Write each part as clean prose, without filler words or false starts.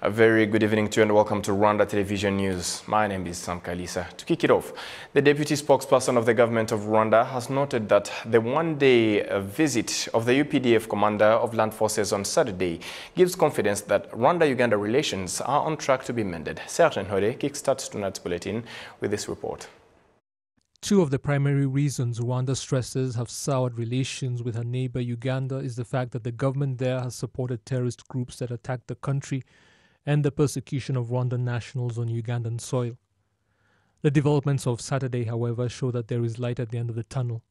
A very good evening to you and welcome to Rwanda Television News. My name is Sam Kalisa. To kick it off, the Deputy Spokesperson of the Government of Rwanda has noted that the one-day visit of the UPDF Commander of Land Forces on Saturday gives confidence that Rwanda-Uganda relations are on track to be mended. Sergeant Hode kickstarts tonight's bulletin with this report. Two of the primary reasons Rwanda stresses have soured relations with her neighbor Uganda is the fact that the government there has supported terrorist groups that attacked the country and the persecution of Rwandan nationals on Ugandan soil. The developments of Saturday, however, show that there is light at the end of the tunnel.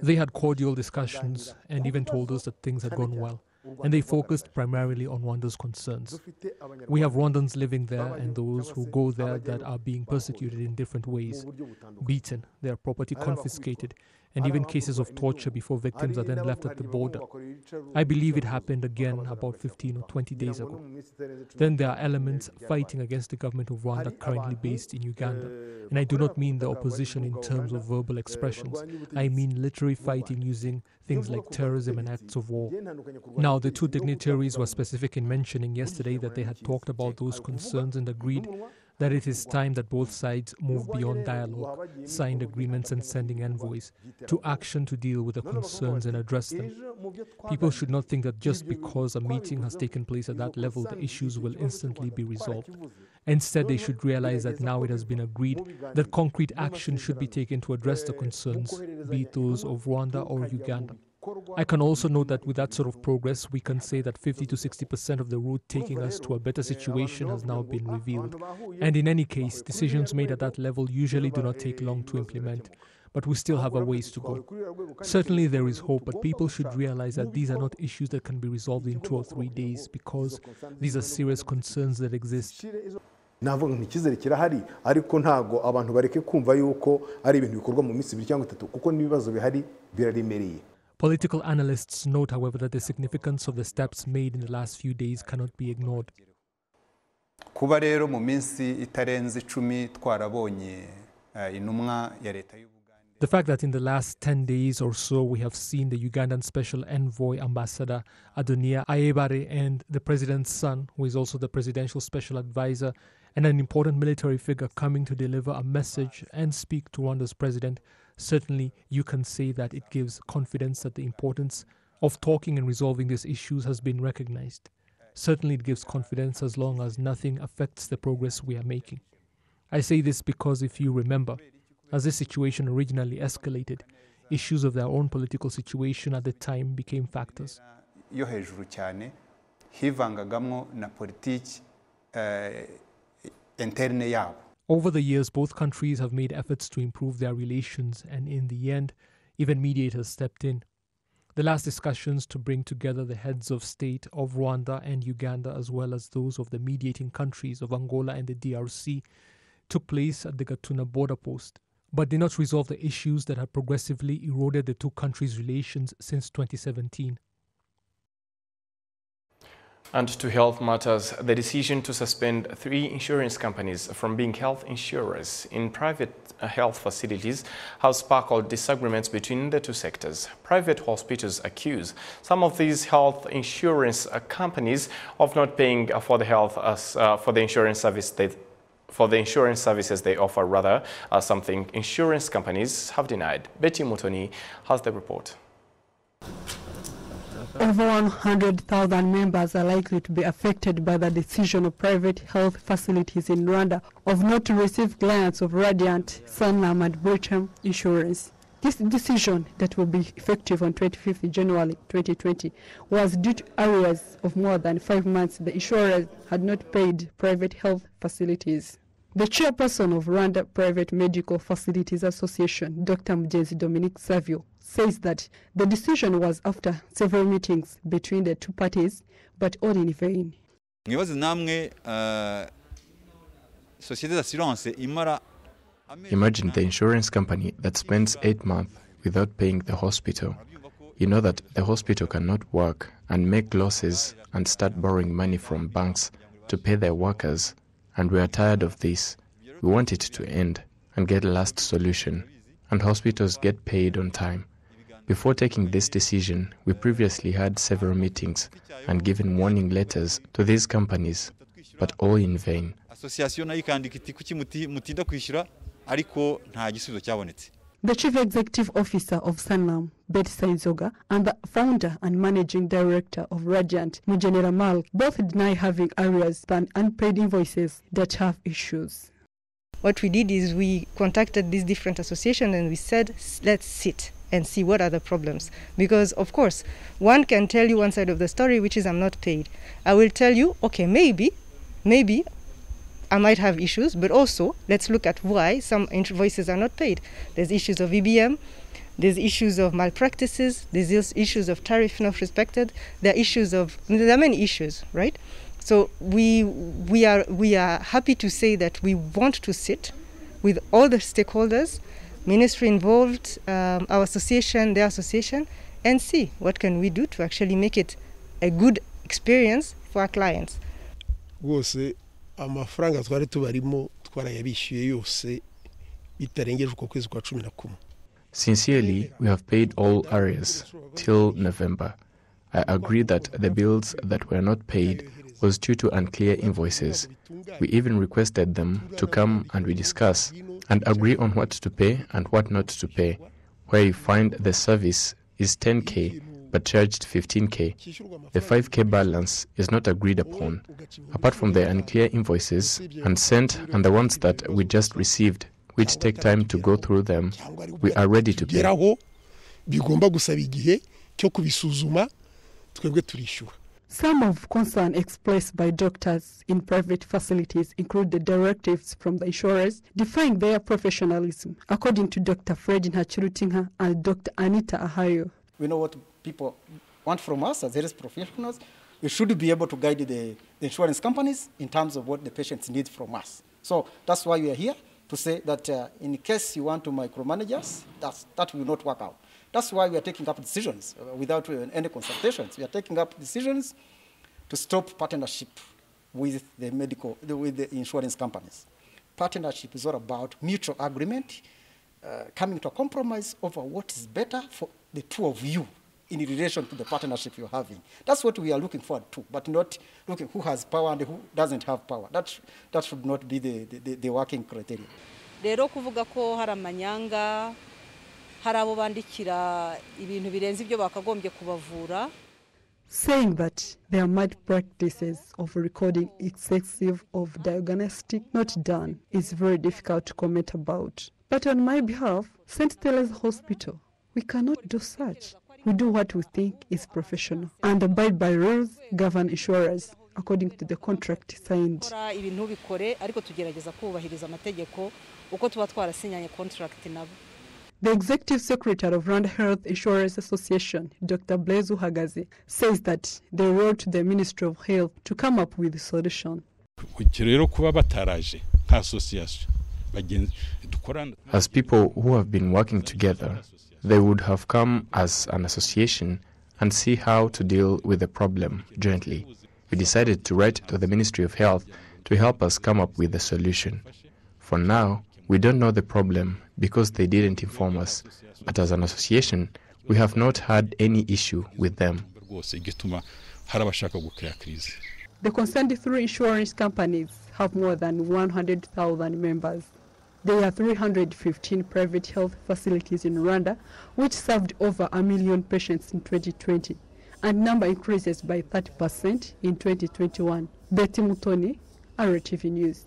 They had cordial discussions and even told us that things had gone well, and they focused primarily on Rwanda's concerns. We have Rwandans living there and those who go there that are being persecuted in different ways, beaten, their property confiscated, and even cases of torture before victims are then left at the border. I believe it happened again about 15 or 20 days ago. Then there are elements fighting against the government of Rwanda currently based in Uganda. And I do not mean the opposition in terms of verbal expressions. I mean literally fighting using things like terrorism and acts of war. Now, the two dignitaries were specific in mentioning yesterday that they had talked about those concerns and agreed that it is time that both sides move beyond dialogue, signed agreements and sending envoys, to action to deal with the concerns and address them. People should not think that just because a meeting has taken place at that level, the issues will instantly be resolved. Instead, they should realize that now it has been agreed that concrete action should be taken to address the concerns, be it those of Rwanda or Uganda. I can also note that with that sort of progress, we can say that 50 to 60% of the route taking us to a better situation has now been revealed. And in any case, decisions made at that level usually do not take long to implement, but we still have a ways to go. Certainly there is hope, but people should realize that these are not issues that can be resolved in 2 or 3 days because these are serious concerns that exist. navuga nk'ikizere kirahari ariko ntago abantu bareke kumva yuko ari ibintu bikorwa mu minsi 2 cyangwa 3 kuko nibibazo bihari biraremereye. Political analysts note, however, that the significance of the steps made in the last few days cannot be ignored. Kuba rero mu minsi itarenze 10 twarabonye intumwa ya leta y'Uganda. The fact that in the last 10 days or so we have seen the Ugandan Special Envoy Ambassador Adonia Ayebare and the President's son, who is also the Presidential Special Advisor and an important military figure, coming to deliver a message and speak to Rwanda's President, certainly you can say that it gives confidence that the importance of talking and resolving these issues has been recognized. Certainly it gives confidence as long as nothing affects the progress we are making. I say this because if you remember, as this situation originally escalated, issues of their own political situation at the time became factors. Yo hejuru cyane hivangagamo na politiki interne yabo. Over the years, both countries have made efforts to improve their relations, and in the end, even mediators stepped in. The last discussions to bring together the heads of state of Rwanda and Uganda, as well as those of the mediating countries of Angola and the DRC, took place at the Gatuna border post, but did not resolve the issues that have progressively eroded the two countries' relations since 2017. And to health matters, the decision to suspend 3 insurance companies from being health insurers in private health facilities has sparked disagreements between the two sectors. Private hospitals accuse some of these health insurance companies of not paying for the insurance services they offer, rather, something insurance companies have denied. Betty Mutoni has the report. Over 100,000 members are likely to be affected by the decision of private health facilities in Rwanda of not to receive clients of Radiant, Sanlam and Brigham insurance. This decision, that will be effective on 25th January 2020, was due to arrears of more than 5 months the insurers had not paid private health facilities. The chairperson of Rwanda Private Medical Facilities Association, Dr. Mjezi Dominique Savio, says that the decision was after several meetings between the two parties, but all in vain. Imagine the insurance company that spends 8 months without paying the hospital. You know that the hospital cannot work and make losses and start borrowing money from banks to pay their workers. And we are tired of this. We want it to end and get a last solution, and hospitals get paid on time. Before taking this decision, we previously had several meetings and given warning letters to these companies, but all in vain. The Chief Executive Officer of Sanlam, Betty Saizoga, and the Founder and Managing Director of Radiant, Mugenera Mal, both deny having arrears than unpaid invoices that have issues. What we did is we contacted these different associations and we said, let's sit and see what are the problems. Because, of course, one can tell you one side of the story, which is I'm not paid. I will tell you, okay, maybe I might have issues, but also let's look at why some invoices are not paid. There's issues of EBM, there's issues of malpractices, there's issues of tariff not respected, there are many issues, right? So we are happy to say that we want to sit with all the stakeholders, ministry involved, our association, their association, and see what can we do to actually make it a good experience for our clients. Amafaranga twari tubarimo twarayabishyuye yose bitarengeje uko kwezi kwa 11. Sincerely, we have paid all arrears till November. I agree that the bills that were not paid was due to unclear invoices. We even requested them to come and we discuss and agree on what to pay and what not to pay, where you find the service is 10K but charged 15K. The 5K balance is not agreed upon, apart from the unclear invoices and sent and the ones that we just received, which take time to go through them. We are ready to pay. Some of concern expressed by doctors in private facilities include the directives from the insurers defying their professionalism, according to Dr. Fred Nhachirutinha and Dr. Anita Ahayo. We know what people want from us as health professionals. We should be able to guide the insurance companies in terms of what the patients need from us. So that's why we are here to say that in case you want to micromanage us, that will not work out. That's why we are taking up decisions without any consultations. We are taking up decisions to stop partnership with the insurance companies. Partnership is all about mutual agreement, coming to a compromise over what is better for the two of you in relation to the partnership you're having. That's what we are looking forward to, but not looking who has power and who doesn't have power. That should not be the working criteria. Rero kuvuga ko haramanyanga harabo bandikira ibintu birenze ibyo bakagombye kubavura, saying that there are mad practices of recording excessive of diagnostic not done is very difficult to comment about. But on my behalf, St. Teresa's Hospital, we cannot do such. We do what we think is professional and abide by rules govern insurers according to the contract signed. Ibintu bikore ariko tugerageza kubahiriza amategeko uko tuba twarasinyanye contract nabo. The Executive Secretary of Rwanda Health Insurance Association, Dr. Blaise Uhagaze, says that they wrote to the Ministry of Health to come up with a solution. As people who have been working together, they would have come as an association and see how to deal with the problem jointly. We decided to write to the Ministry of Health to help us come up with a solution. For now, we don't know the problem because they didn't inform us, but as an association, we have not had any issue with them. The concerned three insurance companies have more than 100,000 members. There are 315 private health facilities in Rwanda, which served over 1 million patients in 2020, and number increases by 30% in 2021. Betty Mutoni, RwandaTV News.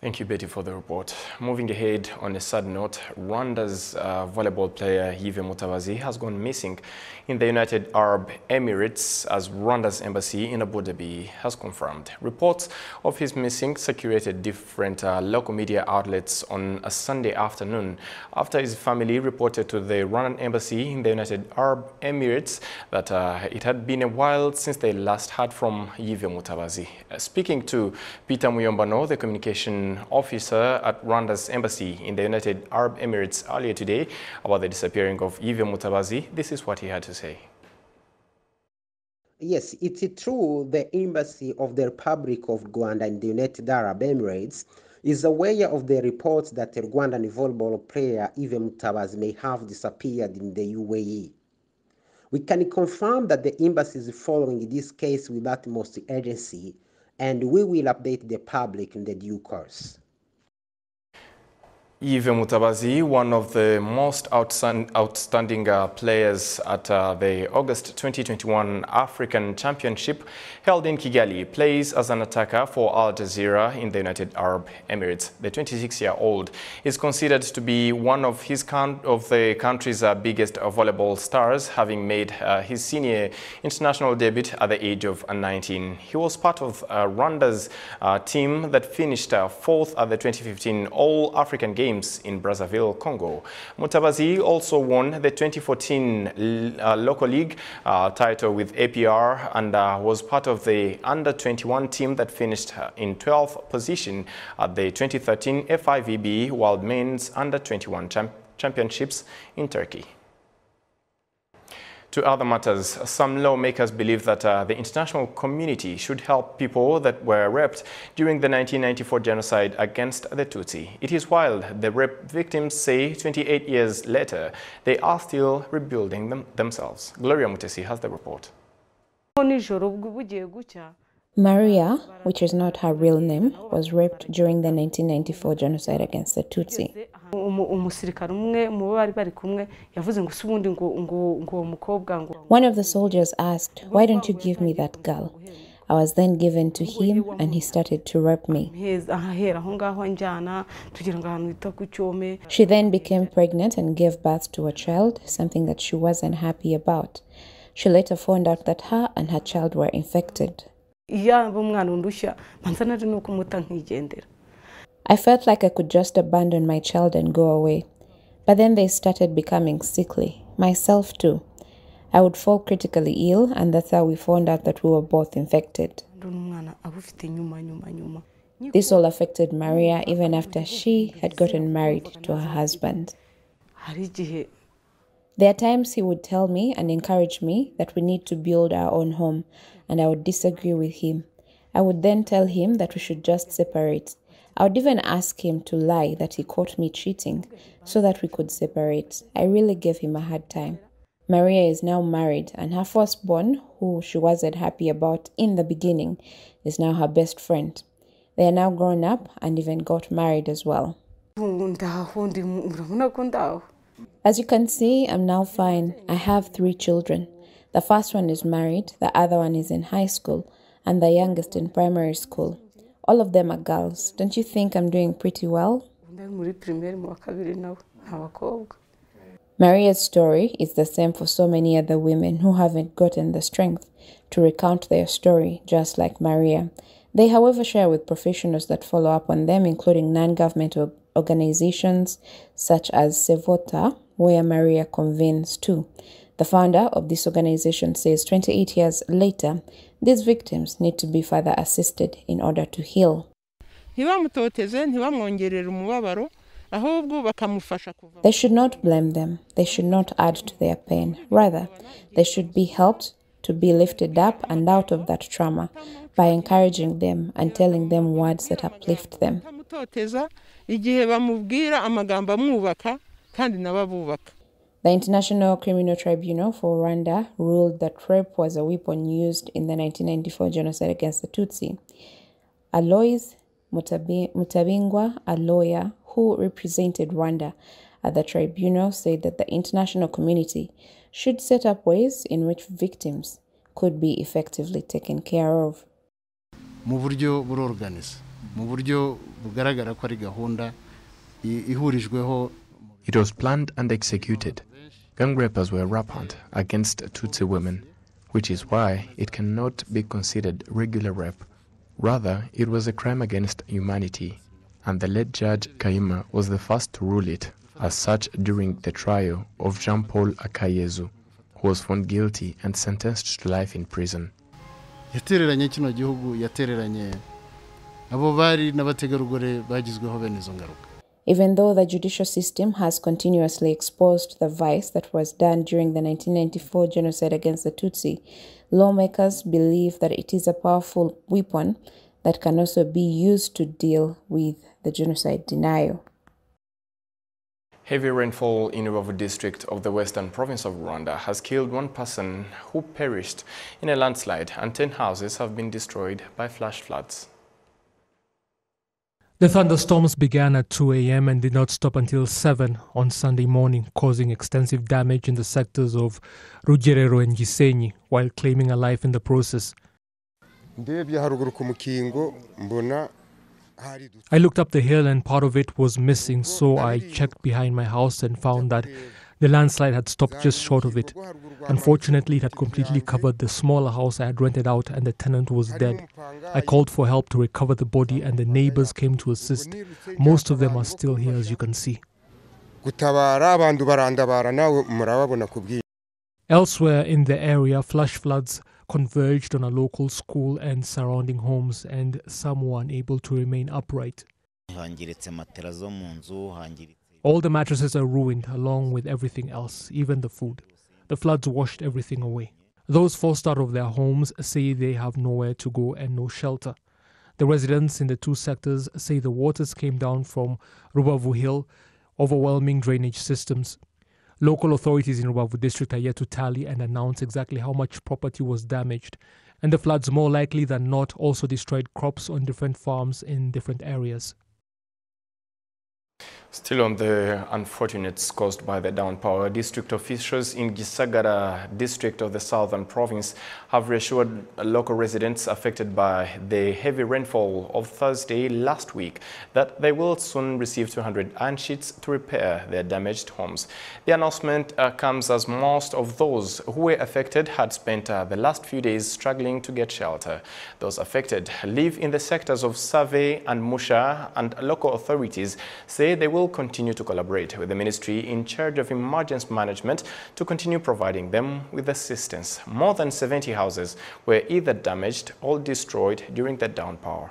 Thank you, Betty, for the report. Moving ahead, on a sad note, Rwanda's volleyball player Yves Mutabazi has gone missing in the United Arab Emirates, as Rwanda's embassy in Abu Dhabi has confirmed. Reports of his missing circulated different local media outlets on a Sunday afternoon after his family reported to the Rwandan embassy in the United Arab Emirates that it had been a while since they last heard from Yves Mutabazi. Speaking to Peter Muyombano, the communication officer at Rwanda's embassy in the United Arab Emirates earlier today about the disappearing of Yves Mutabazi, this is what he had to say. Yes, it's true. The embassy of the Republic of Rwanda in the United Arab Emirates is aware of the reports that a Rwandan volleyball player, Yves Mutabazi, may have disappeared in the UAE. We can confirm that the embassy is following this case with utmost urgency, and we will update the public in the due course. Yves Mutabazi, one of the most outstanding players at the August 2021 African Championship held in Kigali, plays as an attacker for Al Jazeera in the United Arab Emirates. The 26-year-old is considered to be one of the country's biggest volleyball stars, having made his senior international debut at the age of 19. He was part of Rwanda's team that finished fourth at the 2015 All-African Games in Brazzaville, Congo. Mutabazi also won the 2014 local league title with APR and was part of the under-21 team that finished in 12th position at the 2013 FIVB World Men's Under-21 Championships in Turkey. To other matters, some lawmakers believe that the international community should help people that were raped during the 1994 genocide against the Tutsi. It is while the rape victims say 28 years later, they are still rebuilding themselves. Gloria Mutesi has the report. Maria, which is not her real name, was raped during the 1994 genocide against the Tutsi. One of the soldiers asked, "Why don't you give me that girl?" I was then given to him and he started to rape me. She then became pregnant and gave birth to a child, something that she wasn't happy about. She later found out that her and her child were infected. I felt like I could just abandon my child and go away. But then they started becoming sickly, myself too. I would fall critically ill, and that's how we found out that we were both infected. This all affected Maria even after she had gotten married to her husband. There are times he would tell me and encourage me that we need to build our own home, and I would disagree with him. I would then tell him that we should just separate. I would even ask him to lie that he caught me cheating so that we could separate. I really gave him a hard time. Maria is now married, and her firstborn, who she wasn't happy about in the beginning, is now her best friend. They are now grown up and even got married as well. As you can see, I'm now fine. I have 3 children. The first one is married, the other one is in high school, and the youngest in primary school. All of them are girls. Don't you think I'm doing pretty well? Maria's story is the same for so many other women who haven't gotten the strength to recount their story, just like Maria. They, however, share with professionals that follow up on them, including non-government organizations such as Sevota, where Maria convenes too. The founder of this organization says 28 years later, these victims need to be further assisted in order to heal. They should not blame them. They should not add to their pain. Rather, they should be helped to be lifted up and out of that trauma by encouraging them and telling them words that uplift them. The International Criminal Tribunal for Rwanda ruled that rape was a weapon used in the 1994 genocide against the Tutsi. Alois Mutabingwa, a lawyer who represented Rwanda at the tribunal, said that the international community should set up ways in which victims could be effectively taken care of. It was planned and executed. Gang rapers were rampant against Tutsi women, which is why it cannot be considered regular rape. Rather, it was a crime against humanity, and the late Judge Kaima was the first to rule it as such during the trial of Jean-Paul Akayezu, who was found guilty and sentenced to life in prison. Even though the judicial system has continuously exposed the vice that was done during the 1994 genocide against the Tutsi, lawmakers believe that it is a powerful weapon that can also be used to deal with the genocide denial. Heavy rainfall in RUBAVU district of the western province of Rwanda has killed one person who perished in a landslide, and 10 houses have been destroyed by flash floods. The thunderstorms began at 2 a.m. and did not stop until 7 on Sunday morning, causing extensive damage in the sectors of Rugerero and Gisenyi, while claiming a life in the process. I looked up the hill and part of it was missing, so I checked behind my house and found that the landslide had stopped just short of it. Unfortunately, it had completely covered the smaller house I had rented out and the tenant was dead. I called for help to recover the body and the neighbors came to assist. Most of them are still here, as you can see. Elsewhere in the area, flash floods converged on a local school and surrounding homes, and some were unable to remain upright. All the mattresses are ruined, along with everything else, even the food. The floods washed everything away. Those forced out of their homes say they have nowhere to go and no shelter. The residents in the two sectors say the waters came down from RUBAVU Hill, overwhelming drainage systems. Local authorities in RUBAVU district are yet to tally and announce exactly how much property was damaged, and the floods more likely than not also destroyed crops on different farms in different areas. Still on the unfortunates caused by the downpour, district officials in GISAGARA district of the southern province have reassured local residents affected by the heavy rainfall of Thursday last week that they will soon receive 200 iron sheets to repair their damaged homes. The announcement comes as most of those who were affected had spent the last few days struggling to get shelter. Those affected live in the sectors of Save and Musha, and local authorities say they will continue to collaborate with the ministry in charge of emergency management to continue providing them with assistance. More than 70 houses were either damaged or destroyed during the downpour.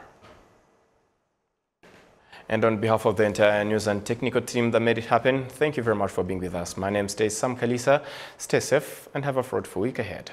And on behalf of the entire news and technical team that made it happen, thank you very much for being with us. My name is Sam Kalisa. Stay safe and have a fruitful week ahead.